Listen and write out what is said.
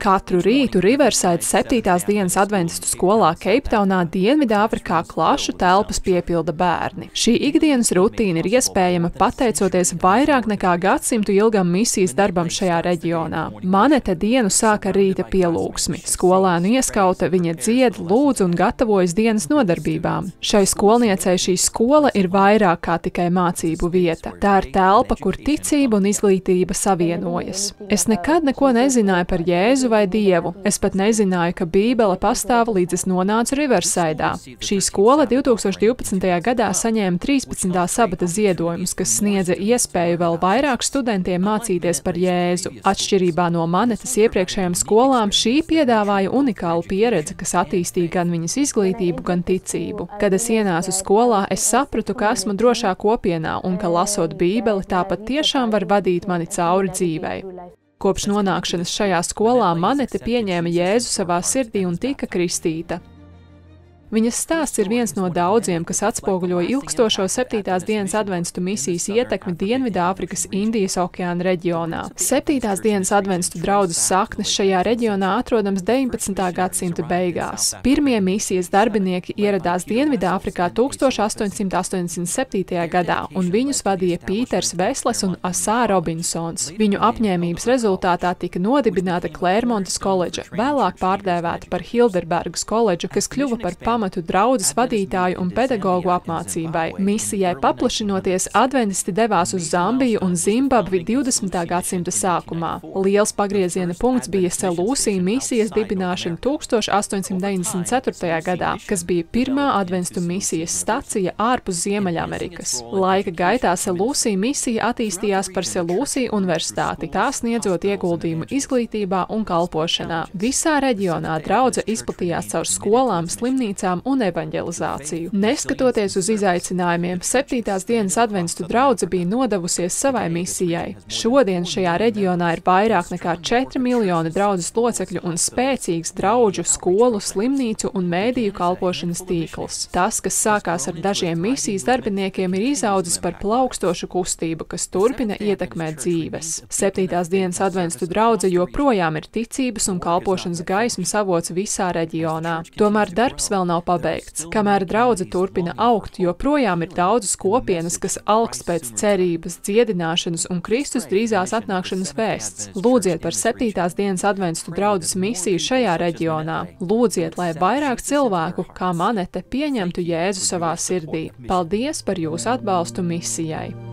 Katru rītu Riverside 7. dienas adventistu skolā Keiptaunā, Dienvidāfrikā klašu telpas piepilda bērni. Šī ikdienas rutīna ir iespējama pateicoties vairāk nekā gadsimtu ilgam misijas darbam šajā reģionā. Manete dienu sāka rīta pielūgsmi. Skolēnu ieskauta, viņa dzied, lūdz un gatavojas dienas nodarbībām. Šai skolniecei šī skola ir vairāk kā tikai mācību vieta. Tā ir telpa, kur ticība un izglītība savienojas. Es nekad neko nezināju par Jēzu vai Dievu. Es pat nezināju, ka Bībele pastāv, līdz es nonācu Riversidā. Šī skola 2012. gadā saņēma 13. sabata ziedojumus, kas sniedza iespēju vēl vairāk studentiem mācīties par Jēzu. Atšķirībā no Manetes iepriekšējām skolām, šī piedāvāja unikālu pieredzi, kas attīstīja gan viņas izglītību, gan ticību. Kad es ienācu skolā, es sapratu, ka esmu drošā kopienā un ka lasot Bībeli, tāpat tiešām var vadīt mani cauri dzīvei. Kopš nonākšanas šajā skolā Manete pieņēma Jēzu savā sirdī un tika kristīta. Viņas stāsts ir viens no daudziem, kas atspoguļo ilgstošo 7. dienas adventistu misijas ietekmi Dienvidāfrikas Indijas okeāna reģionā. 7. dienas adventistu draudzes saknes šajā reģionā atrodams 19. gadsimta beigās. Pirmie misijas darbinieki ieradās Dienvidāfrikā 1887. gadā, un viņus vadīja Pīters Vesles un Asā Robinsons. Viņu apņēmības rezultātā tika nodibināta Klērmontas koledža, vēlāk pārdēvēta par Hilderbergas koledžu, kas kļuva par pamatu draudzes vadītāju un pedagogu apmācībai. Misijai paplašinoties, adventisti devās uz Zambiju un Zimbabvi 20. gadsimta sākumā. Liels pagrieziena punkts bija Selūsija misijas dibināšana 1894. gadā, kas bija pirmā adventistu misijas stacija ārpus Ziemeļamerikas. Laika gaitā Selūsija misija attīstījās par Selūsiju universitāti, tā sniedzot ieguldījumu izglītībā un kalpošanā. Visā reģionā draudze izplatījās caur skolām, slimnīcām un evaņģelizāciju. Neskatoties uz izaicinājumiem, 7. dienas adventistu draudze bija nodevusies savai misijai. Šodien šajā reģionā ir vairāk nekā 4 miljoni draudzes locekļu un spēcīgs draudžu, skolu, slimnīcu un mēdīju kalpošanas tīkls. Tas, kas sākās ar dažiem misijas darbiniekiem, ir izaudzis par plaukstošu kustību, kas turpina ietekmēt dzīves. 7. dienas adventistu draudze joprojām ir ticības un kalpošanas gaismas avots visā reģionā. Tomēr darbs vēl nav pabeigts. Kamēr draudze turpina augt, joprojām ir daudzas kopienas, kas augst pēc cerības, dziedināšanas un Kristus drīzās atnākšanas vēsts. Lūdziet par 7. dienas adventistu draudzes misiju šajā reģionā. Lūdziet, lai vairāk cilvēku, kā Manete, pieņemtu Jēzu savā sirdī. Paldies par jūsu atbalstu misijai!